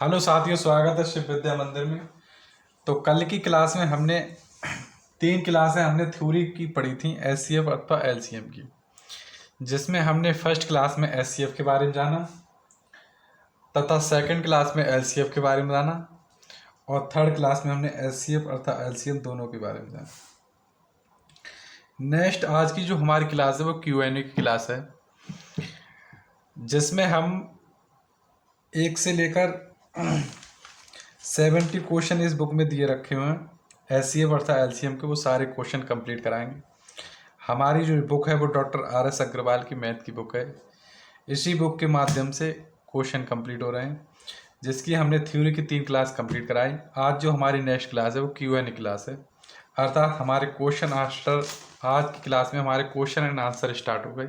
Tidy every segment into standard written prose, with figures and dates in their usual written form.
Hello साथियों, स्वागत है शिव विद्या मंदिर में। तो कल की क्लास में हमने 3 क्लासें हमने थ्योरी की पढ़ी थी एचसीएफ अथवा एलसीएम की, जिसमें हमने फर्स्ट क्लास में एचसीएफ के बारे में जाना तथा सेकंड क्लास में एलसीएफ के बारे में जाना और थर्ड क्लास में हमने एचसीएफ अथवा एलसीएम दोनों के बारे में जाना। नेक्स्ट आज की जो हमारी क्लास है वो क्यूएनए की क्लास है, जिसमें हम 1 से लेकर 70 क्वेश्चन इस बुक में दिए रखे हुए हैं एचसीएफ अर्थात एलसीएम के, वो सारे क्वेश्चन कंप्लीट कराएंगे। हमारी जो बुक है वो डॉक्टर आर.एस. अग्रवाल की मैथ की बुक है। इसी बुक के माध्यम से क्वेश्चन कंप्लीट हो रहे हैं, जिसकी हमने थ्योरी की 3 क्लास कंप्लीट कराई। आज जो हमारी नेक्स्ट क्लास है वो क्यूएनए क्लास है, अर्थात हमारे क्वेश्चन आंसर। आज की क्लास में हमारे क्वेश्चन एंड आंसर स्टार्ट हो गए,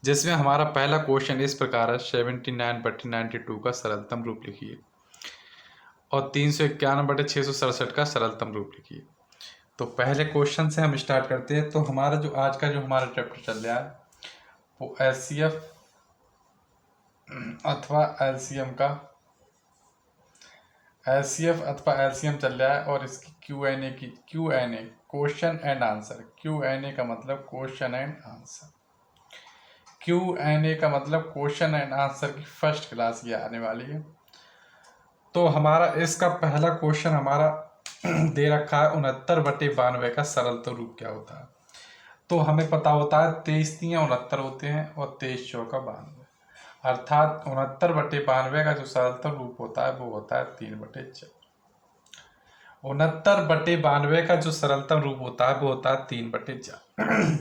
जिसमें हमारा पहला क्वेश्चन इस प्रकार है, 79/92 का सरलतम रूप लिखिए और 351/667 का सरलतम रूप लिखिए। तो पहले क्वेश्चन से हम स्टार्ट करते हैं। तो हमारा जो आज का जो हमारा चैप्टर चल रहा है वो एचसीएफ अथवा एलसीएम का चल रहा है और इसकी Q&A question and answer. Q&A का मतलब क्वेश्चन एंड आंसर। क्यूएनए का मतलब क्वेश्चन एंड आंसर की फर्स्ट क्लास ये आने वाली है। तो हमारा इसका पहला क्वेश्चन हमारा दे रखा है 69/92 का सरलतम रूप क्या होता है। तो हमें पता होता है 23×3 होते हैं और 23×4 92, अर्थात 69/92 का जो सरलतम रूप होता है वो होता है 3/4। 69/92 का जो सरलतम रूप होता है वो होता है 3/4।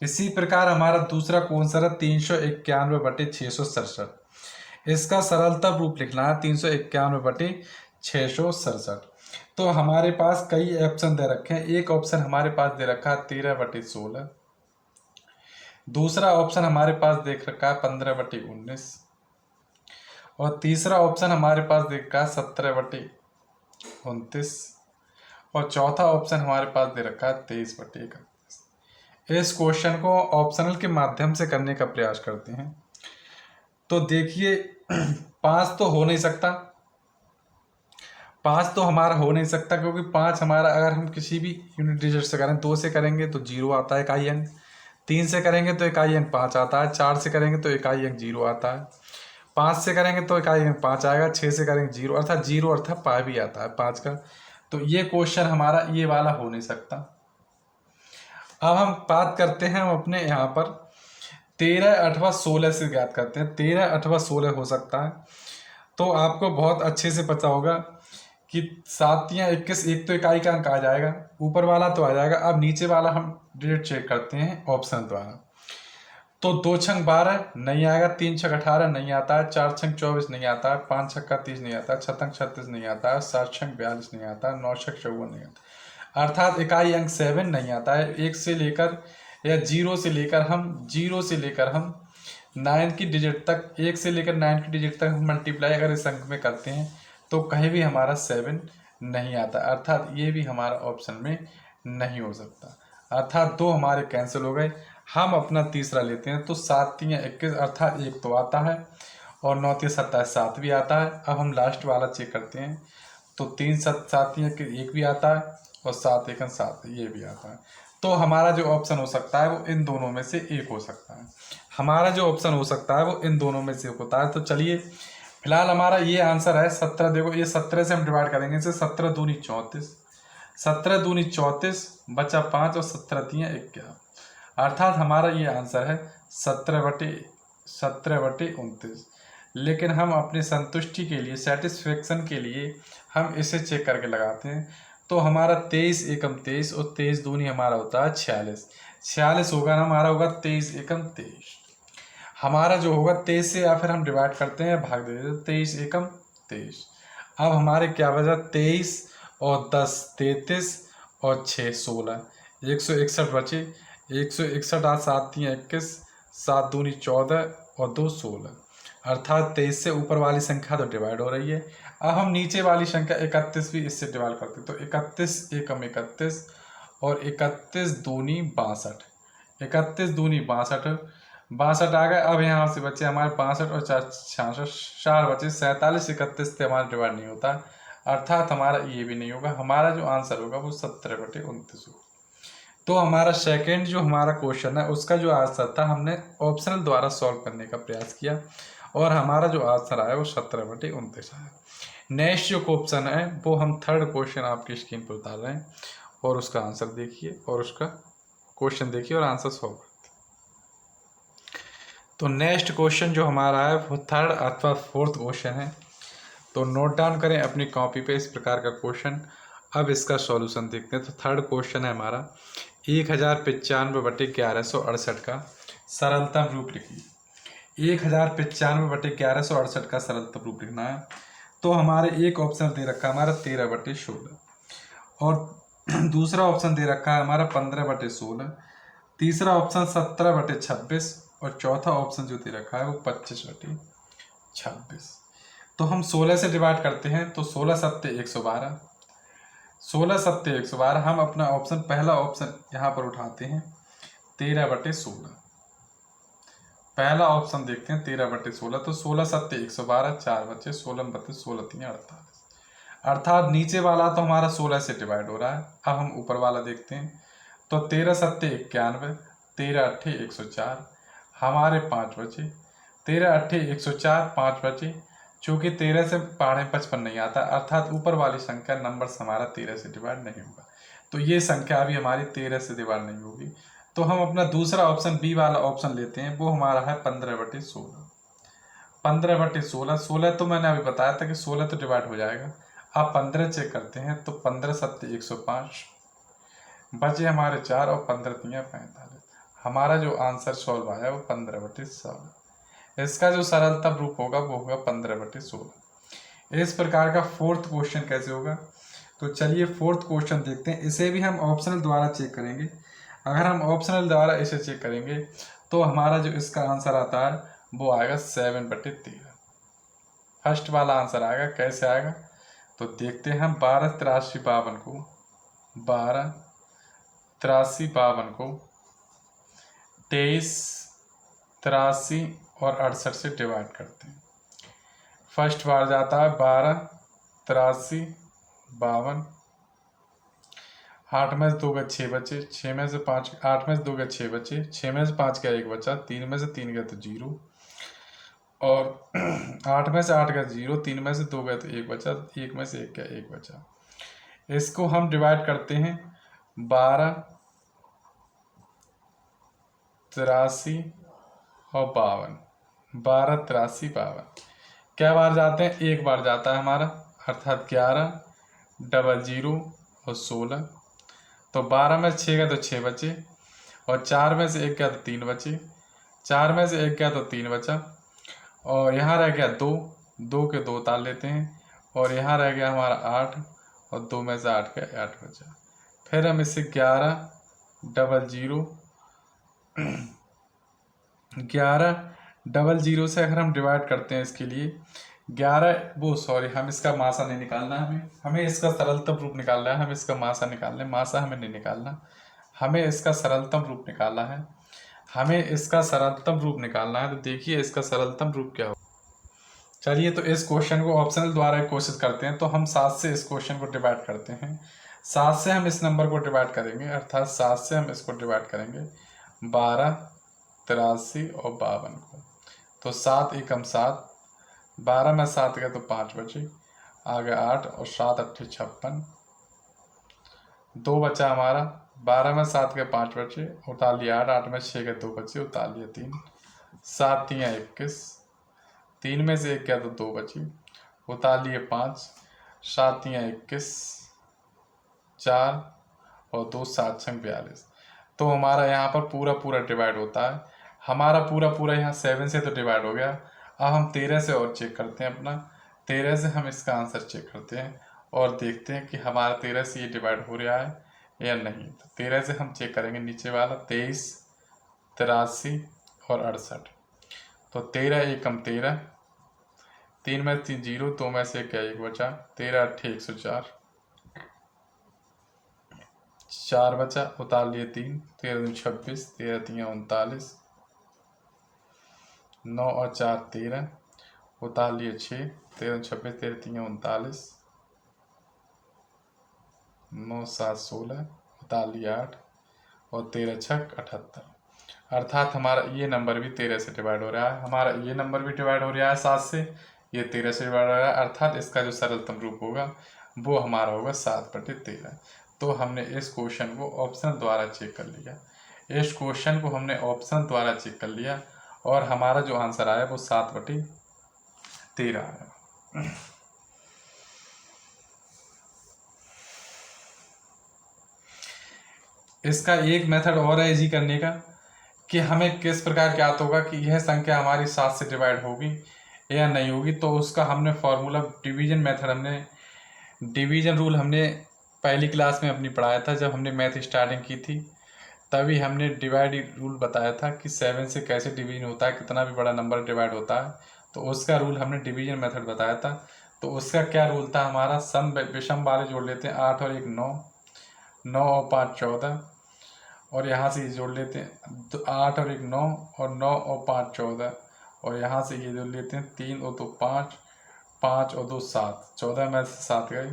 इसी प्रकार हमारा दूसरा क्वेश्चन है 391/667। इसका सरलतम रूप लिखना है 391/667। तो हमारे पास कई ऑप्शन दे रखे हैं। एक ऑप्शन हमारे पास दे रखा है 13/16, दूसरा ऑप्शन हमारे पास देख रखा है 15/19 और तीसरा ऑप्शन हमारे पास देख रखा है 17/29 और चौथा ऑप्शन हमारे पास दे रखा है 23/31। इस क्वेश्चन को ऑप्शनल के माध्यम से करने का प्रयास करते हैं। तो देखिए 5 तो हो नहीं सकता, 5 तो हमारा हो नहीं सकता, क्योंकि 5 हमारा अगर हम किसी भी यूनिट डिजिट से करें, 2 से करेंगे तो 0 आता है इकाई अंक, 3 से करेंगे तो इकाई अंक 5 आता है, 4 से करेंगे तो इकाई अंक 0 आता है, 5 से करेंगे तो इकाई अंक 5 आएगा, 6 से करेंगे 0 अर्थात 0 अर्थात पाई भी आता है 5 का। तो ये क्वेश्चन हमारा ये वाला हो नहीं सकता। अब हम बात करते हैं हम अपने यहाँ पर 13 अथवा 16 से ज्ञात करते हैं। 13 अथवा 16 हो सकता है। तो आपको बहुत अच्छे से पता होगा कि 7×21 एक तो इकाई का अंक आ जाएगा, ऊपर वाला तो आ जाएगा। अब नीचे वाला हम डिजिट चेक करते हैं ऑप्शन द्वारा। तो 2×12 नहीं आएगा, 3×18 नहीं आता है, 4×24 नहीं आता है, 5×30 नहीं आता है, 6×36 नहीं आता है, 7×42 नहीं आता है, 9×54 नहीं आता, अर्थात इकाई अंक 7 नहीं आता है। 1 से लेकर या 0 से लेकर हम 9 की डिजिट तक, 1 से लेकर 9 की डिजिट तक हम मल्टीप्लाई अगर इस अंक में करते हैं तो कहीं भी हमारा 7 नहीं आता, अर्थात ये भी हमारा ऑप्शन में नहीं हो सकता। अर्थात 2 हमारे कैंसिल हो गए। हम अपना तीसरा लेते हैं। तो 7×3=21 अर्थात 1 तो आता है और 9×3=27 7 भी आता है। अब हम लास्ट वाला चेक करते हैं। तो 3×7=1 भी आता है और 7×1=7 ये भी आता है। तो हमारा जो ऑप्शन हो सकता है वो इन दोनों में से एक हो सकता है। हमारा जो ऑप्शन हो सकता है वो इन दोनों में से एक होता है। तो चलिए फिलहाल हमारा ये आंसर है 17। देखो ये 17 से हम डिवाइड करेंगे इसे, 17×2=34, 17×2=34 बचा 5 और 17×3=11, अर्थात हमारा ये आंसर है 17/29। लेकिन हम अपनी संतुष्टि के लिए, सेटिस्फेक्शन के लिए हम इसे चेक करके लगाते हैं। तो हमारा 23×1=23 और 23×2 हमारा होता है 46। 46 होगा ना, हमारा होगा 23×1=23। हमारा जो होगा 23 से या फिर हम डिवाइड करते हैं, भाग देते हैं, 23×1=23। अब हमारे क्या बचा, 23 और 10 33 और 6 16, 161 बचे। 161 आज 7×3=21, 7×2=14 और 2 16, अर्थात 23 से ऊपर वाली संख्या तो डिवाइड हो रही है। अब हम नीचे वाली संख्या 31 भी इससे डिवाइड करते हैं। तो 31×1=31 और 31×2=62, 31×2=62 62 आ गए। अब यहाँ से बचे हमारे 65 और 66, 4 बचे 47, 31 से हमारा डिवाइड नहीं होता, अर्थात हमारा ये भी नहीं होगा। हमारा जो आंसर होगा वो 17/29 होगा। तो हमारा सेकेंड जो हमारा क्वेश्चन है उसका जो आंसर था हमने ऑप्शनल द्वारा सॉल्व करने का प्रयास किया और हमारा जो आंसर आया वो 17/29 आया। नेक्स्ट जो क्वेश्चन है वो हम थर्ड क्वेश्चन आपकी स्क्रीन पर उतार रहे हैं और उसका आंसर देखिए और उसका क्वेश्चन देखिए और आंसर सॉल्व करते हैं। तो नेक्स्ट क्वेश्चन जो हमारा है वो थर्ड अथवा फोर्थ क्वेश्चन है। तो नोट डाउन करें अपनी कॉपी पे इस प्रकार का क्वेश्चन। अब इसका सॉल्यूशन देखते हैं। तो थर्ड क्वेश्चन है हमारा 1095/1168 का सरलतम रूप लिखिए। 1095/1168 का सरलतम रूप लिखना है। तो हमारे एक ऑप्शन दे रखा है हमारा 13/16 और दूसरा ऑप्शन दे रखा है हमारा 15/16, तीसरा ऑप्शन 17/26 और चौथा ऑप्शन जो दे रखा है वो 25/26। तो हम 16 से डिवाइड करते हैं। तो 16 सत्ते 112, 16 सत्ते 112। हम अपना ऑप्शन पहला ऑप्शन यहाँ पर उठाते हैं 13/16। पहला ऑप्शन देखते हैं 13/16। तो 16 सत्ते 112, 4 बचे 16 बत्तीस 16 3 48, अर्थात नीचे वाला तो हमारा 16 से डिवाइड हो रहा है। अब हम ऊपर वाला देखते हैं। तो 13 सत्ते 91, 13 अट्ठे 104, हमारे 5 बचे। 13 अट्ठे 104, 5 बचे। चूंकि 13 से पहाड़े 55 नहीं आता, अर्थात ऊपर वाली संख्या नंबर्स हमारा 13 से डिवाइड नहीं होगा। तो ये संख्या भी हमारी 13 से डिवाइड नहीं होगी। तो हम अपना दूसरा ऑप्शन बी वाला ऑप्शन लेते हैं, वो हमारा है 15/16। 15/16, 16 तो मैंने अभी बताया था कि 16 तो डिवाइड हो जाएगा। अब 15 चेक करते हैं। तो 15 सत्ते 105, बचे हमारे 4 और 15 तियाँ 45। हमारा जो आंसर सॉल्व आया वो 15/16। इसका जो सरलतम रूप होगा वो होगा 15/16। इस प्रकार का फोर्थ क्वेश्चन कैसे होगा? तो चलिए फोर्थ क्वेश्चन देखते हैं। इसे भी हम ऑप्शनल द्वारा चेक करेंगे। अगर हम ऑप्शनल द्वारा इसे चेक करेंगे तो हमारा जो इसका आंसर आता है वो आएगा 7/13। फर्स्ट वाला आंसर आएगा। कैसे आएगा? तो देखते हैं हम। 12 83 52 को 12 83 52 को 23 83 और 68 से डिवाइड करते हैं। फर्स्ट बार जाता है 12 83 52, 8 में से 2 गए 6 बचे, 6 में से 5, 8 में से 2 गए 6 बचे, 6 में से 5 गया 1 बचा, 3 में से 3 गया तो 0 और 8 में से 8 गया 0, 3 में से 2 गए तो 1 बचा, 1 में से 1 गया 1 बचा। इसको हम डिवाइड करते हैं 12 83 और 52, 12 83 52 क्या बार जाते हैं? एक बार जाता है हमारा, अर्थात 11 00 और 16। तो 12 में 6 गया तो 6 बचे और 4 में से 1 गया तो 3 बचे, 4 में से 1 गया तो 3 बचा और यहाँ रह गया 2, 2 के 2 उतार लेते हैं और यहाँ रह गया हमारा 8 और 2 में से 8 गया 8 बचा। फिर हम इसे 11 00 11 00 से अगर हम डिवाइड करते हैं इसके लिए 11 वो सॉरी हम इसका मासा नहीं निकालना, हमें इसका सरलतम रूप निकालना है। हम इसका मासा निकाल लें, मासा हमें नहीं निकालना, हमें इसका सरलतम रूप निकालना है। हमें इसका सरलतम रूप निकालना है। तो देखिए इसका सरलतम रूप क्या हो। चलिए तो इस क्वेश्चन को ऑप्शनल द्वारा कोशिश करते हैं। तो हम 7 से इस क्वेश्चन को डिवाइड करते हैं। 7 से हम इस नंबर को डिवाइड करेंगे, अर्थात 7 से हम इसको डिवाइड करेंगे 12 83 और 52 को। तो 7 एकम 7, 12 में 7 गया तो 5 बचे, आगे 8 और 7 अट्ठे 56, 2 बचा हमारा। 12 में 7 के 5 बचे, उतार लिया 8, 8 में 6 के 2 बचे, उतार लिया 3, 7 तियाँ 21, 3 में से 1 गया तो 2 बची, उतार लिए 5, 7 तियाँ 21, 4 और 2 7 छंग 42। तो हमारा यहाँ पर पूरा पूरा डिवाइड होता है। हमारा पूरा पूरा यहाँ 7 से तो डिवाइड हो गया। अब हम 13 से और चेक करते हैं अपना। 13 से हम इसका आंसर चेक करते हैं और देखते हैं कि हमारा 13 से ये डिवाइड हो रहा है या नहीं। तो 13 से हम चेक करेंगे नीचे वाला 23 83 और 68। तो 13 एकम 13, 3 में 3 0, 2 में से 1 गया 1 बचा, 13 अट्ठे 104, 4 बचा, उतार लिए 3, 13 26, 13 तियाँ 39, 9 और 4 13, उतार लिए 6, 13 26, 13 3 39, 9 7 16, उतार लिए 8 और 13 छक 78। अर्थात हमारा ये नंबर भी 13 से डिवाइड हो रहा है, हमारा ये नंबर भी डिवाइड हो रहा है 7 से, ये 13 से डिवाइड हो रहा है। अर्थात इसका जो सरलतम रूप होगा वो हमारा होगा 7/13। तो हमने इस क्वेश्चन को ऑप्शन द्वारा चेक कर लिया, इस क्वेश्चन को हमने ऑप्शन द्वारा चेक कर लिया और हमारा जो आंसर आया वो 7/13 आया। इसका एक मेथड और है इजी करने का कि हमें किस प्रकार ज्ञात होगा कि यह संख्या हमारी 7 से डिवाइड होगी या नहीं होगी। तो उसका हमने फॉर्मूला डिवीजन मेथड, हमने डिवीजन रूल हमने पहली क्लास में अपनी पढ़ाया था, जब हमने मैथ स्टार्टिंग की थी तभी हमने डिवाइड रूल बताया था कि 7 से कैसे डिवीजन होता है, कितना भी बड़ा नंबर डिवाइड होता है, तो उसका रूल हमने डिवीजन मेथड बताया था। तो उसका क्या रूल था हमारा, सम विषम वाले जोड़ लेते हैं, 8 और 1 9, 9 और 5 14, और यहाँ से ये जोड़ लेते हैं 8 और 1 9, और 9 और 5 14, और यहाँ से ये जोड़ लेते हैं 3 और 2 5, 5 और 2 7, 14 में से 7 गए,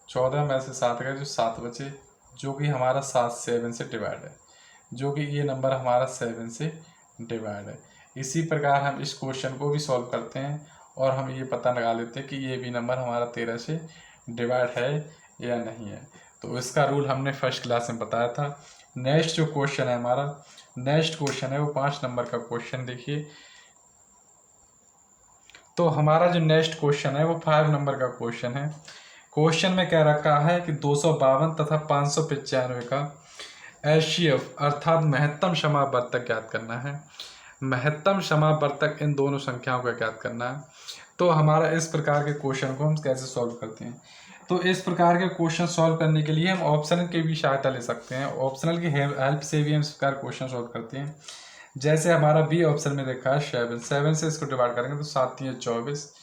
14 में से 7 गए, जो 7 बचे, जो कि हमारा 7 से डिवाइड है, जो कि ये नंबर हमारा 7 से डिवाइड है। इसी प्रकार हम इस क्वेश्चन को भी सॉल्व करते हैं और हम ये पता लगा लेते हैं कि ये भी नंबर हमारा 13 से डिवाइड है या नहीं है। तो इसका रूल हमने फर्स्ट क्लास में बताया था। नेक्स्ट जो क्वेश्चन है हमारा, नेक्स्ट क्वेश्चन है वो 5 नंबर का क्वेश्चन देखिए। तो हमारा जो नेक्स्ट क्वेश्चन है वो 5 नंबर का क्वेश्चन है। क्वेश्चन में कह रखा है कि 252 तथा 595 का एचसीएफ अर्थात महत्तम समावर्तक ज्ञात करना है। महत्तम समावर्तक इन दोनों संख्याओं का ज्ञात करना है। तो हमारा इस प्रकार के क्वेश्चन को हम कैसे सॉल्व करते हैं, तो इस प्रकार के क्वेश्चन सॉल्व करने के लिए हम ऑप्शनल की भी सहायता ले सकते हैं। ऑप्शनल की हेल्प से भी हम इस प्रकार क्वेश्चन सॉल्व करते हैं। जैसे हमारा बी ऑप्शन में देखा है 7, 7 से इसको डिवाइड करेंगे तो 7 3 24,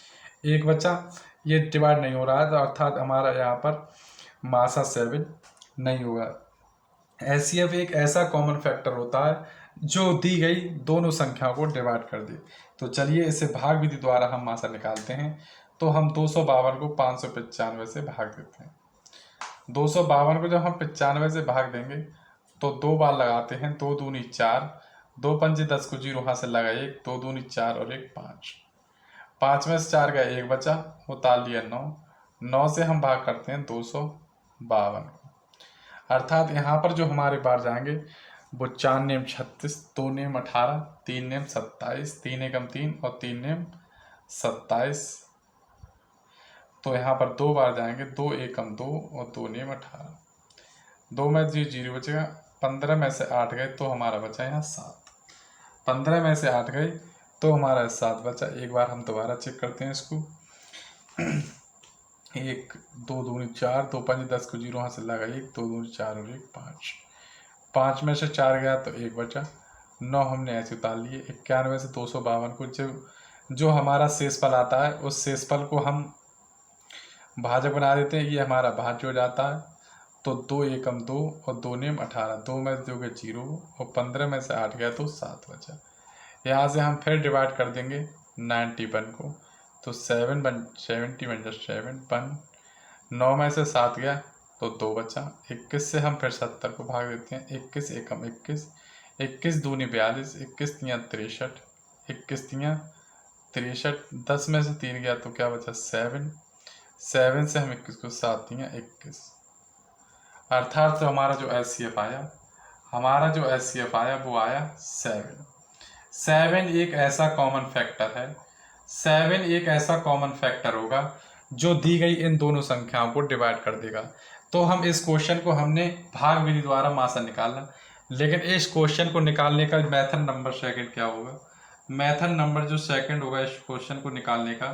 एक बचा, ये डिवाइड नहीं हो रहा है, तो अर्थात हमारा यहाँ पर मासा 7 नहीं होगा। एचसीएफ एक ऐसा कॉमन फैक्टर होता है जो दी गई दोनों संख्याओं को डिवाइड कर दे। तो चलिए इसे भाग विधि द्वारा हम मासा निकालते हैं। तो हम 252 को 595 से भाग देते हैं। 252 को जब हम 95 से भाग देंगे तो 2 बार लगाते हैं, 2 दूनी 4, 2 पंजे 10 को 0 हाथ से लगा 1, 2 दूनी 4 और 1 5, 5 में से 4 गया 1 बचा, उतार लिया 9, 9 से हम भाग करते हैं 252 को। अर्थात यहाँ पर जो हमारे बार जाएंगे वो 4 नेम 36, 2 नेम 18, 3 नेम 27, 3 एकम 3 और 3 नेम 27। तो यहाँ पर 2 बार जाएंगे, 2 एकम 2 और 2 नेम 18, 2 में जो 0 बचेगा, 15 में से 8 गए तो हमारा बचा यहाँ 7, 15 में से 8 गए तो हमारा 7 बचा। एक बार हम दोबारा चेक करते हैं इसको। 1 2 दूनी 4, 2 पंजे 10 को 0 हाथ से लगा 1, 2 दूनी 4 और 1 5, 5 में से 4 गया तो 1 बचा, 9 हमने ऐसे उतार लिए। 91 से 252 को जो हमारा शेषफल आता है उस शेषफल को हम भाजक बना देते हैं, ये हमारा भाज्य हो जाता है। तो 2 एकम 2 और 2 नेम 18, 2 में से 2 गए 0 और 15 में से 8 गया तो 7 बचा। यहाँ से हम फिर डिवाइड कर देंगे 91 को, तो 70 बन जा 7 1, 9 में से 7 गया तो 2 बचा। 21 से हम फिर 70 को भाग देते हैं, 21 एकम 21, 21 दूनी 42, 21 तियाँ 63, 21 तियाँ 63, 10 में से 3 गया तो क्या बचा 7, 7 से हम 21 को 7 तियाँ 21। अर्थात तो हमारा जो एचसीएफ आया, हमारा जो एचसीएफ आया वो आया 7। 7 एक ऐसा कॉमन फैक्टर है, 7 एक ऐसा कॉमन फैक्टर होगा जो दी गई इन दोनों संख्याओं को डिवाइड कर देगा। तो हम इस क्वेश्चन को हमने भाग विधि द्वारा मासा निकाला, लेकिन इस क्वेश्चन को निकालने का मेथड नंबर सेकंड क्या होगा, मेथड नंबर जो सेकंड होगा इस क्वेश्चन को निकालने का,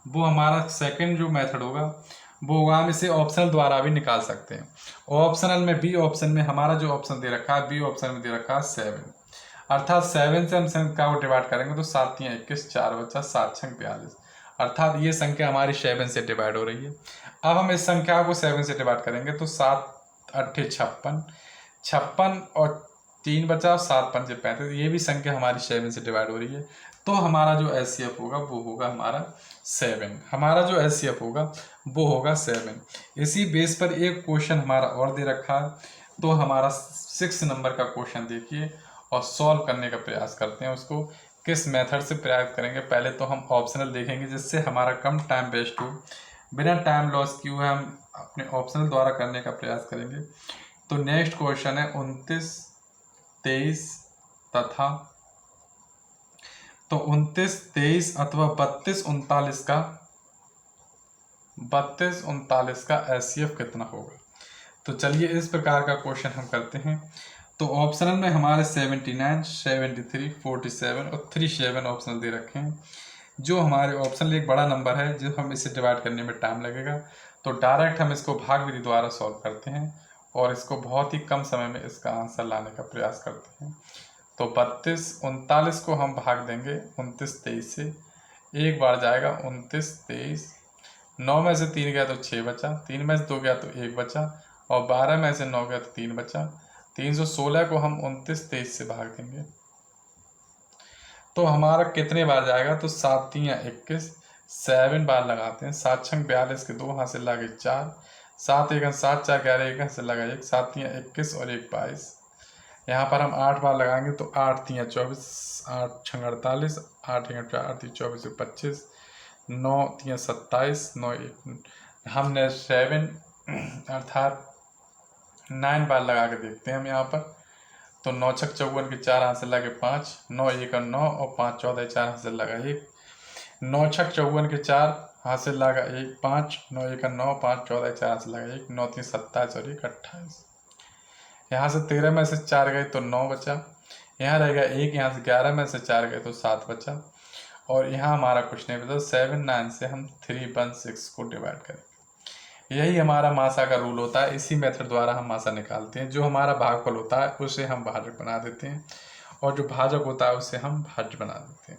वो हमारा सेकंड जो मेथड होगा वो होगा, हम इसे ऑप्शनल द्वारा भी निकाल सकते हैं। ऑप्शनल में बी ऑप्शन में हमारा जो ऑप्शन दे रखा है, बी ऑप्शन में दे रखा है 7, अर्थात 7 से हम संख्या को डिवाइड करेंगे तो 7 तियाँ 21, 4 बचा, 7 छंग 42, अर्थात ये संख्या हमारी 7 से डिवाइड हो रही है। अब हम इस संख्या को 7 से डिवाइड करेंगे तो 7 8 56, 56 और 3 बचा, 7 5 35, ये भी संख्या हमारी 7 से डिवाइड हो रही है। तो हमारा जो HCF होगा वो होगा हमारा 7। हमारा जो HCF होगा वो होगा 7। इसी बेस पर एक क्वेश्चन हमारा और दे रखा है, तो हमारा 6 नंबर का क्वेश्चन देखिए और सॉल्व करने का प्रयास करते हैं। उसको किस मेथड से प्रयास करेंगे, पहले तो हम ऑप्शनल देखेंगे जिससे हमारा कम टाइम वेस्ट हो, बिना टाइम लॉस किए हुए हम अपने ऑप्शनल द्वारा करने का प्रयास करेंगे। तो नेक्स्ट क्वेश्चन है 29, 23 तथा, तो 29, 23 अथवा 32, 39 का HCF कितना होगा। तो चलिए इस प्रकार का क्वेश्चन हम करते हैं। तो ऑप्शनल में हमारे 79, 73, 47 और 37 ऑप्शनल दे रखे हैं। जो हमारे ऑप्शनल एक बड़ा नंबर है, जो हम इसे डिवाइड करने में टाइम लगेगा, तो डायरेक्ट हम इसको भाग विधि द्वारा सॉल्व करते हैं और इसको बहुत ही कम समय में इसका आंसर लाने का प्रयास करते हैं। तो 32, 39 को हम भाग देंगे 29, 23 से, एक बार जाएगा 29, 23, 9 में से 3 गया तो 6 बचा, 3 में से 2 गया तो 1 बचा और 12 में से 9 गया तो 3 बचा। 316 को हम 29, 23 से भाग देंगे तो हमारा कितने बार जाएगा, तो 7 3 21, 7 बार लगाते हैं। 7 6 42 के 2 हाथ से लगे 4, 7 1 7 4 11 1 से लगा 1, 7 3 21 और 1 22। यहाँ पर हम 8 बार लगाएंगे तो 8 3 24, 8 6 48, 8 1 4 3 24 25, 9 3 27, 9 1, हमने 7 अर्थात 9 बार लगा के देखते हैं हम यहाँ पर। तो 9 6 54 के 4 हाथ से लगे 5, 9 1 9 और 5 14 4 हाथ से लगा 1, 9 6 54 के 4 हाथ से लगा 1 5, 9 1 9, 5 14 4 हाथ से लगा 1, 9 3 27 और 1 28। यहाँ से 13 में से 4 गए तो 9 बचा, यहाँ रह गया 1, यहाँ से 11 में से 4 गए तो 7 बचा और यहाँ हमारा कुछ नहीं बचा। 7 9 से हम 3 1 6 को डिवाइड करेंगे। यही हमारा मासा का रूल होता है। इसी मेथड द्वारा हम मासा निकालते हैं। जो हमारा भागफल होता है उसे हम भाजक बना देते हैं और जो भाजक होता है उसे हम भाज्य बना देते हैं।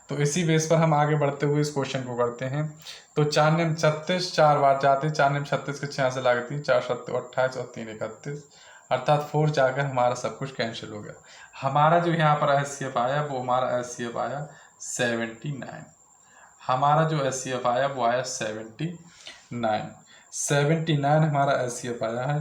तो इसी बेस पर हम आगे बढ़ते हुए इस क्वेश्चन को करते हैं। तो 4 निम 36 4 बार जाते हैं, 4 निम 36 के 6 से लागती 4 7 28 और 3 31, अर्थात 4 जाकर हमारा सब कुछ कैंसिल हो गया। हमारा जो यहाँ पर HCF आया वो हमारा HCF आया 79। हमारा जो HCF आया वो आया 79 हमारा HCF आया है।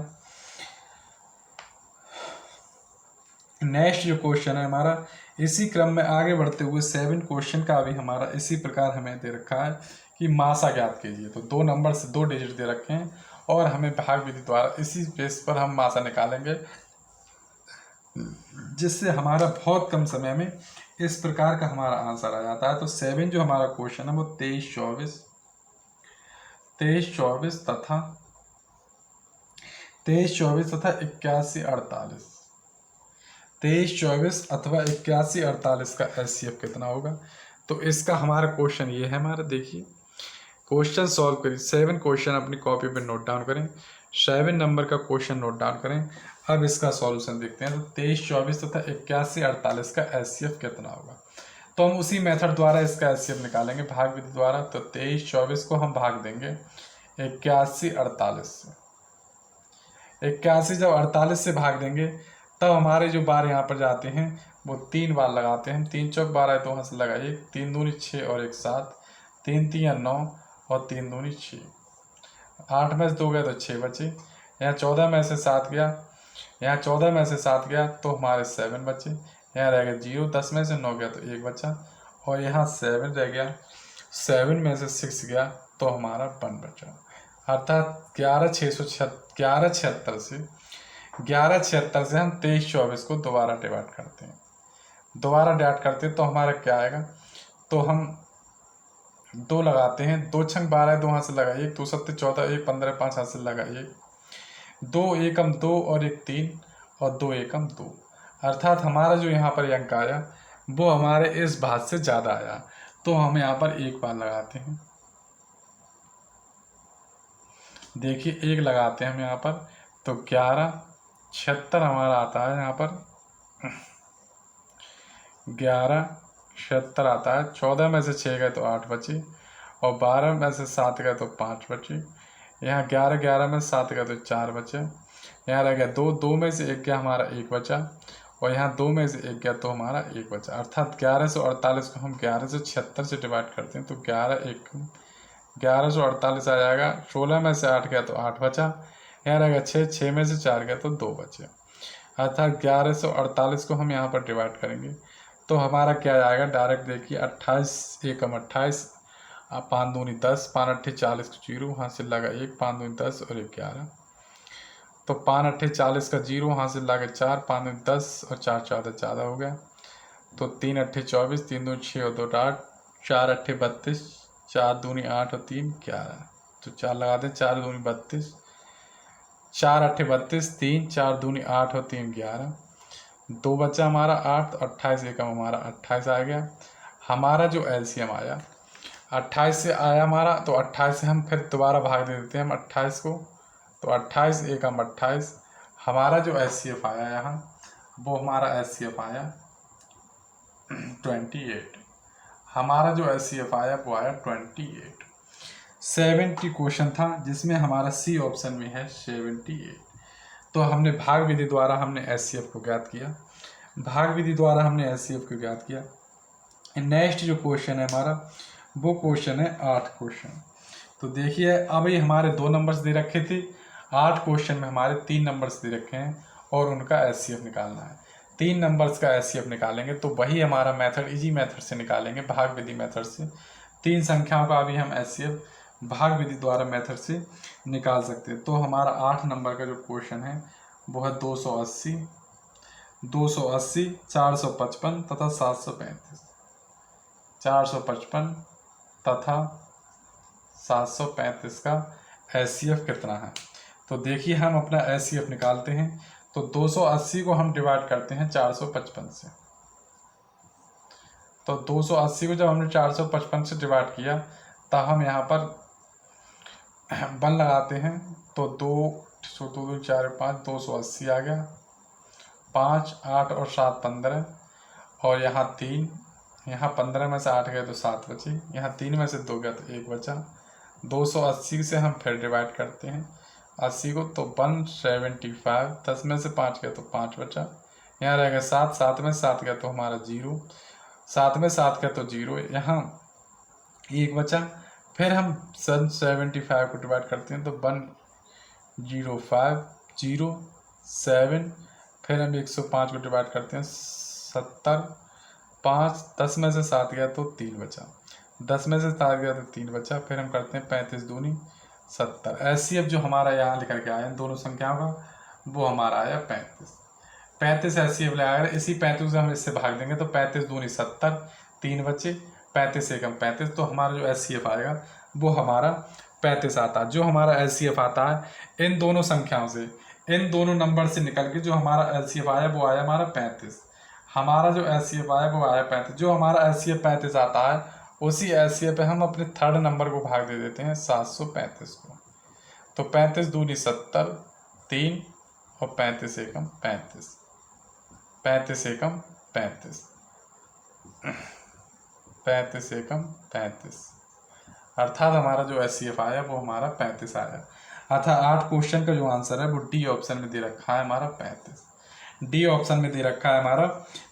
नेक्स्ट जो क्वेश्चन है हमारा, इसी क्रम में आगे बढ़ते हुए 7 क्वेश्चन का भी हमारा इसी प्रकार हमें दे रखा है कि मासा ज्ञात कीजिए। तो 2 नंबर से 2 डिजिट दे रखे हैं और हमें भाग विधि द्वारा इसी बेस पर हम मासा निकालेंगे, जिससे हमारा बहुत कम समय में इस प्रकार का हमारा आंसर आ जाता है। तो 7 जो हमारा क्वेश्चन है वो 23 24 तथा 23 24 तथा 81 48, 23 24 अथवा 81 48 का HCF कितना होगा। तो इसका हमारा क्वेश्चन ये है हमारा, देखिए क्वेश्चन सॉल्व करिए। 7 क्वेश्चन अपनी कॉपी पे नोट डाउन करें, 7 नंबर का क्वेश्चन नोट डाउन करें। अब इसका सॉल्यूशन देखते हैं। तो 23 24 तथा 81 48 का HCF कितना होगा। तो हम उसी मेथड द्वारा इसका HCF निकालेंगे, भाग विधि द्वारा। तो 23 24 को हम भाग देंगे 81 48 से। 81 जब 48 से भाग देंगे तब हमारे जो बार यहाँ पर जाते हैं वो 3 बार लगाते हैं हम। 3 चौक 12 है, 2 हाथ से लगा 1, 3 दूनी 6 और 1 7, 3 3 9 और 3 दूनी 6, 8 में से 2 गए तो 6 बचे। यहाँ 14 में से 7 गया, यहाँ 14 में से 7 गया तो हमारे 7 बचे। यहाँ रह गया 0, 10 में से 9 गया तो 1 बचा और यहाँ 7 रह गया। 7 में से 6 गया तो हमारा 1 बचा, अर्थात 1176 से हम 23 24 को दोबारा डिवाइड करते हैं। तो हमारा क्या आएगा। तो हम 2 लगाते हैं, 2 छंग 12 2 हाथ से लगा 1, 2 7 14 1 15 5 हाथ से लगा 1, 2 एकम 2 और 1 3 और 2 एकम 2, अर्थात हमारा जो यहाँ पर अंक आया वो हमारे इस भाग से ज़्यादा आया। तो हम यहाँ पर 1 बार लगाते हैं। देखिए 1 लगाते हैं हम यहाँ पर, तो 1176 हमारा आता है। यहाँ पर 1176 आता है। 14 में से 6 गए तो 8 बचे और 12 में से 7 गए तो 5 बचे। यहाँ 11 में से 7 गए तो 4 बचे। यहाँ रह गया 2 में से 1 गया हमारा 1 बचा और यहाँ 2 में से 1 गया तो हमारा 1 बचा। अर्थात 1148 को हम 1176 से डिवाइड करते हैं तो 1148 आ जाएगा। 16 में से 8 गया तो 8 बचा। यहाँ रहेगा 6 में से 4 गया तो 2 बचे। अर्थात 1148 को हम यहाँ पर डिवाइड करेंगे तो हमारा क्या आएगा, डायरेक्ट देखिए 28 एकम 28, 5 दूनी 10, 5 अट्ठे 40 को 0, वहाँ से लगा 1, 5 दूनी 10 और 11, तो 5 अट्ठे 40 का 0, वहाँ से लगा 4, 5 दूनी 10 और 4 14 हो गया। तो 3 अट्ठे 24, 3 दूनी 6 और 2 8, 4 अट्ठे 32, 4 दूनी 8 और 3 11, तो 4 लगा दें, 4 दूनी 32, 4 अट्ठे 32, 3 4 दूनी 8 और 3 11, 2 बचा हमारा 8, 28 एकम हमारा 28 आ गया। हमारा जो एलसीएम आया 28 से आया हमारा, तो 28 से हम फिर दोबारा भाग दे देते हैं हम 28 को, तो 28 एकम 28। हमारा जो एचसीएफ आया यहाँ, वो हमारा एचसीएफ आया 28। हमारा जो एचसीएफ आया वो आया 28। 70 क्वेश्चन था जिसमें हमारा सी ऑप्शन में है 78। तो हमने भाग विधि द्वारा हमने एचसीएफ को ज्ञात किया, भाग विधि द्वारा हमने एचसीएफ को ज्ञात किया। नेक्स्ट जो क्वेश्चन है हमारा, वो क्वेश्चन है 8 क्वेश्चन। तो देखिए अब ये हमारे 2 नंबर्स दे रखे थे, 8 क्वेश्चन में हमारे 3 नंबर्स दे रखे हैं और उनका एचसीएफ निकालना है। 3 नंबर्स का एचसीएफ निकालेंगे तो वही हमारा मेथड इजी मेथड से निकालेंगे, भाग विधि मेथड से। 3 संख्याओं का अभी हम एचसीएफ भाग विधि द्वारा मेथड से निकाल सकते हैं। तो हमारा 8 नंबर का जो क्वेश्चन है वो है 280, 455 तथा 735। 455 तथा 735 का एचसीएफ कितना है। तो देखिए हम अपना एचसीएफ निकालते हैं। तो 280 को हम डिवाइड करते हैं 455 से। तो 280 को जब हमने 455 से डिवाइड किया तब हम यहाँ पर 1 लगाते हैं, तो 2 4 5 280 आ गया। 5 8 और 7 15 और यहाँ 3, यहाँ 15 में से 8 गए तो 7 बची, यहाँ 3 में से 2 गया तो 1 बचा। 280 से हम फिर डिवाइड करते हैं 80 को, तो 175, 10 में से 5 गया तो 5 बचा। यहाँ रहेगा 7, 7 में 7 गया तो हमारा 0, 7 में 7 गया तो 0, यहाँ 1 बचा। फिर हम 175 को डिवाइड करते हैं तो 105 0 7, फिर हम 105 को डिवाइड करते हैं 70, 5, 10 में से 7 गया तो 3 बचा, 10 में से 7 गया तो 3 बचा। फिर हम करते हैं 35 दूनी 70। एचसीएफ जो हमारा यहाँ लिखा के आया इन दोनों संख्याओं का, वो हमारा आया 35 एचसीएफ ले आया। इसी 35 से हम इससे भाग देंगे तो 35 दूनी 70, 3 बचे, 35 एकम 35। तो हमारा जो एचसीएफ आएगा वो हमारा 35 आता है। जो हमारा एचसीएफ आता है इन दोनों संख्याओं से, इन दोनों नंबर से निकल के जो हमारा एचसीएफ आया वो आया हमारा 35। हमारा जो एचसीएफ आया वो आया 35। जो हमारा एचसीएफ 35 आता है उसी एचसीएफ पे हम अपने थर्ड नंबर को भाग दे देते हैं 735 को। तो 35 दूनी 70, 3 और 35 एकम 35, 35 एकम 35, 35 एकम 35। अर्थात हमारा जो एचसीएफ आया वो हमारा 35 आया। अर्थात 8 क्वेश्चन का जो आंसर है वो डी ऑप्शन में दे रखा है हमारा 35। डी ऑप्शन में दे रखा है हमारा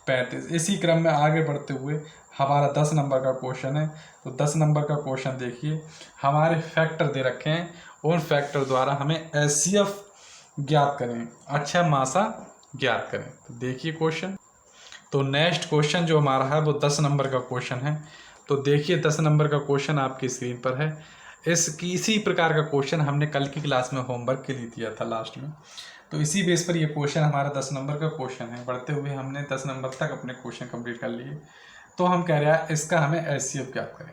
35। इसी क्रम में आगे बढ़ते हुए हमारा 10 नंबर का क्वेश्चन है। तो 10 नंबर का क्वेश्चन देखिए, हमारे फैक्टर दे रखे हैं, उन फैक्टर द्वारा हमें एचसीएफ ज्ञात करें, अच्छा मासा ज्ञात करें। तो देखिए क्वेश्चन, तो नेक्स्ट क्वेश्चन जो हमारा है वो 10 नंबर का क्वेश्चन है। तो देखिए 10 नंबर का क्वेश्चन आपकी स्क्रीन पर है। इसी प्रकार का क्वेश्चन हमने कल की क्लास में होमवर्क के लिए दिया था लास्ट में। तो इसी बेस पर ये क्वेश्चन हमारा 10 नंबर का क्वेश्चन है। बढ़ते हुए हमने 10 नंबर तक अपने क्वेश्चन कंप्लीट कर लिए। तो हम कह रहे हैं इसका हमें एचसीएफ ज्ञात करें।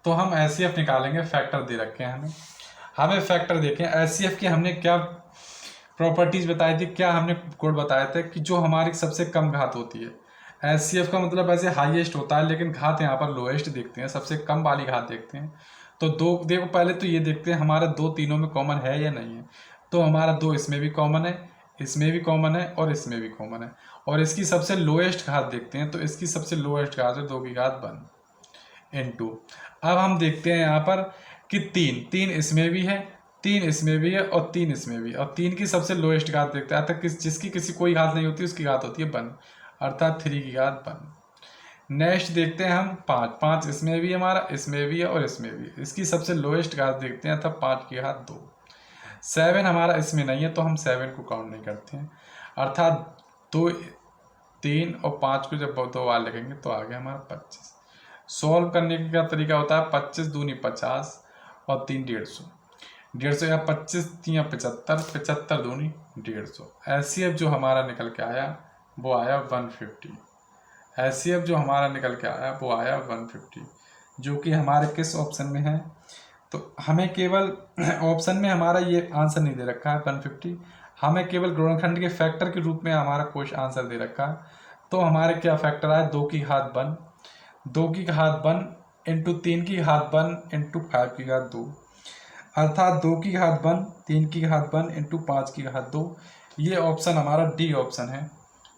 तो हम एचसीएफ निकालेंगे, फैक्टर दे रखे हैं हमें फैक्टर देखें। एचसीएफ की हमने क्या प्रॉपर्टीज बताई थी, क्या हमने कोड बताए थे कि जो हमारी सबसे कम घात होती है। एचसीएफ का मतलब ऐसे हाईएस्ट होता है, लेकिन घात यहाँ पर लोएस्ट देखते हैं, सबसे कम वाली घात देखते हैं। तो दो देखो, पहले तो ये देखते हैं हमारा 2 तीनों में कॉमन है या नहीं है। तो हमारा 2 इसमें भी कॉमन है, इसमें भी कॉमन है और इसमें भी कॉमन है। और इसकी सबसे लोएस्ट घात देखते हैं, तो इसकी सबसे लोएस्ट घात है 2 की घात 1 × 2। अब हम देखते हैं यहाँ पर कि 3 इसमें भी है 3 इसमें भी है और 3 इसमें भी, और 3 की सबसे लोएस्ट घात देखते हैं, अर्थात जिसकी किसी कोई घात नहीं होती उसकी घात होती है 1, अर्थात 3 की घात 1। नेक्स्ट देखते हैं हम 5, 5 इसमें भी हमारा, इसमें भी है और इसमें भी, इसकी सबसे लोएस्ट घात देखते हैं, अर्थात 5 की घात 2। 7 हमारा इसमें नहीं है तो हम 7 को काउंट नहीं करते हैं, अर्थात 2, 3 और 5 को जब 2 बार लिखेंगे तो आ गया हमारा 25। सॉल्व करने का क्या तरीका होता है, 25 दूनी 50 और 3 150, 150 या 25 3 75, 75 दूनी 150। एचसीएफ जो हमारा निकल के आया वो आया 150। एचसीएफ जो हमारा निकल के आया वो आया 150, जो कि हमारे किस ऑप्शन में है, तो हमें केवल ऑप्शन में हमारा ये आंसर नहीं दे रखा है 150, हमें केवल गुणनखंड के फैक्टर के रूप में हमारा क्वेश्चन आंसर दे रखा है। तो हमारे क्या फैक्टर आया, 2 की घात 1, 2 की घात 1 इंटू 3 की घात 1 इंटू 5 की घात 2, अर्थात 2 की घात 1, 3 की घात 1 इंटू 5 की घात 2। ये ऑप्शन हमारा डी ऑप्शन है।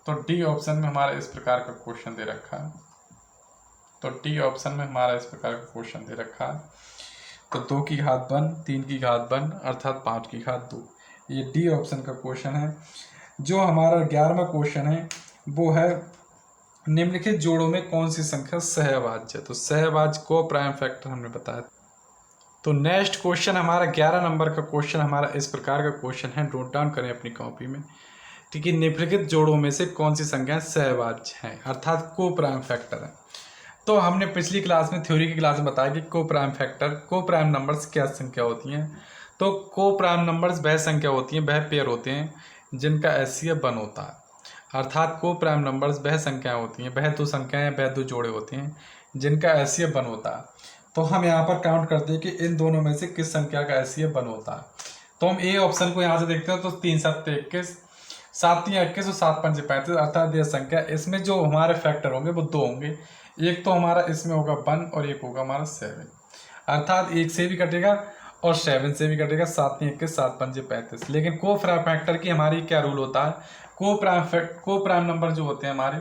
तो डी ऑप्शन में हमारा इस प्रकार का क्वेश्चन दे रखा है, तो डी ऑप्शन में हमारा इस प्रकार का क्वेश्चन दे रखा है। तो 2 की घात 1, 3 की घात 1 अर्थात 5 की घात 2, ये डी ऑप्शन का क्वेश्चन है। जो हमारा 11वां क्वेश्चन है वो है निम्नलिखित जोड़ों में कौन सी संख्या सहभाज्य है। तो सहभाज्य को प्राइम फैक्टर हमने बताया। तो नेक्स्ट क्वेश्चन हमारा 11 नंबर का क्वेश्चन हमारा इस प्रकार का क्वेश्चन है, नोट डाउन करें अपनी कॉपी में। ठीक है, निम्नलिखित जोड़ों में से कौन सी संख्याएं सहभाज्य हैं, अर्थात को प्राइम फैक्टर है। तो हमने पिछली क्लास में, थ्योरी की क्लास में बताया कि को प्राइम फैक्टर, को प्राइम नंबर्स क्या संख्या होती हैं। तो को प्राइम नंबर्स वह संख्या होती हैं, वह पेयर होते हैं जिनका एचसीएफ 1 होता है, अर्थात को प्राइम नंबर्स वह संख्याएं होती हैं, वह दो संख्याएं, वह दो जोड़े होते हैं जिनका एचसीएफ 1 होता है। तो हम यहाँ पर काउंट करते हैं कि इन दोनों में से किस संख्या का एचसीएफ 1 होता है। तो हम ए ऑप्शन को यहाँ से देखते हैं, तो 3 7 21, 7 3 21 और 7 5 35, अर्थात यह संख्या, इसमें जो हमारे फैक्टर होंगे वो 2 होंगे, एक तो हमारा इसमें होगा 1 और एक होगा हमारा 7, अर्थात 1 से भी कटेगा और 7 से भी कटेगा, 7 3 21 7 5 35। लेकिन को प्राइम फैक्टर की हमारी क्या रूल होता है, को प्राइम नंबर जो होते हैं हमारे,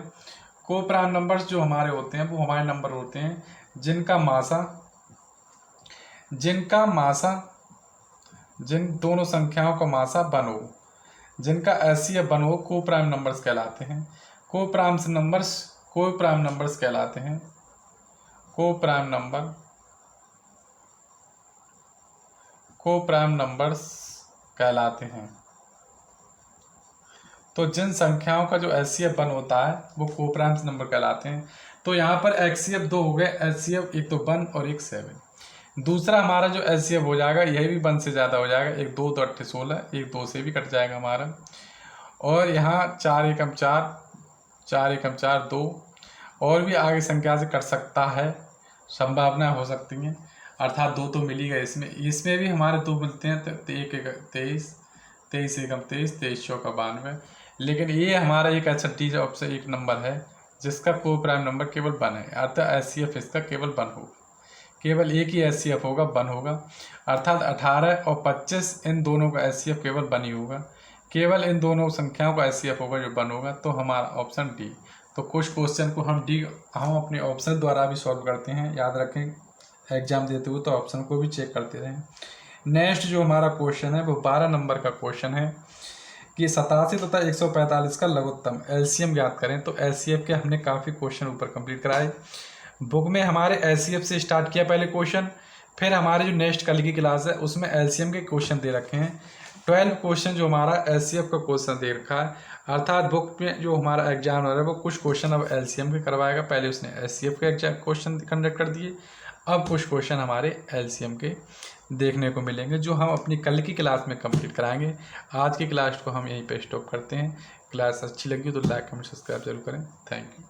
को प्राइम नंबर्स जो हमारे होते हैं वो हमारे नंबर होते हैं जिनका मासा जिन दोनों संख्याओं का मासा 1 हो, जिनका एचसीएफ 1 हो, को प्राइम नंबर्स कहलाते हैं। को प्राइम नंबर्स कहलाते हैं, को प्राइम नंबर्स कहलाते हैं। तो जिन संख्याओं का जो एचसीएफ 1 होता है वो को प्राइम नंबर कहलाते हैं। तो यहाँ पर एचसीएफ 2 हो गए, एचसीएफ एक तो 1 और एक 7। दूसरा हमारा जो एचसीएफ हो जाएगा यही भी 1 से ज़्यादा हो जाएगा, एक 2 तो 8 16, एक 2 से भी कट जाएगा हमारा, और यहाँ 4 एकम 4, 4 एकम 4 2, और भी आगे संख्या से कट सकता है, संभावना हो सकती हैं, अर्थात 2 तो मिल ही गए इसमें भी हमारे 2 मिलते हैं, तो 1 एक 23, 23 एकम 23, 23 चौका 92। लेकिन ये हमारा एक अच्छा टी ऑप्शन एक नंबर है जिसका को प्राइम नंबर केवल 1 है, अर्थात एचसीएफ इसका केवल 1 होगा, केवल एक ही एचसीएफ होगा 1 होगा, अर्थात 18 और 25 इन दोनों का एचसीएफ केवल 1 ही होगा, केवल इन दोनों संख्याओं का एचसीएफ होगा जो 1 होगा। तो हमारा ऑप्शन डी। तो कुछ क्वेश्चन को हम अपने ऑप्शन द्वारा भी सॉल्व करते हैं, याद रखें एग्जाम देते हुए तो ऑप्शन को भी चेक करते रहें। नेक्स्ट जो हमारा क्वेश्चन है वो 12 नंबर का क्वेश्चन है कि 87 तथा 145 का लघुत्तम एलसीएम ज्ञात करें। तो एलसीएम के हमने काफ़ी क्वेश्चन ऊपर कंप्लीट कराए, बुक में हमारे एलसीएम से स्टार्ट किया पहले क्वेश्चन, फिर हमारे जो नेक्स्ट कल की क्लास है उसमें एलसीएम के क्वेश्चन दे रखे हैं। 12 क्वेश्चन जो हमारा एलसीएम का क्वेश्चन दे रखा है, अर्थात बुक में जो हमारा एग्जाम हो रहा है वो कुछ क्वेश्चन अब एलसीएम के करवाएगा, पहले उसने एचसीएफ के एग्जाम क्वेश्चन कंडक्ट कर दिए, अब कुछ क्वेश्चन हमारे एलसीएम के देखने को मिलेंगे जो हम अपनी कल की क्लास में कंप्लीट कराएंगे। आज की क्लास को हम यहीं पे स्टॉप करते हैं। क्लास अच्छी लगी तो लाइक कमेंट सब्सक्राइब जरूर करें। Thank you.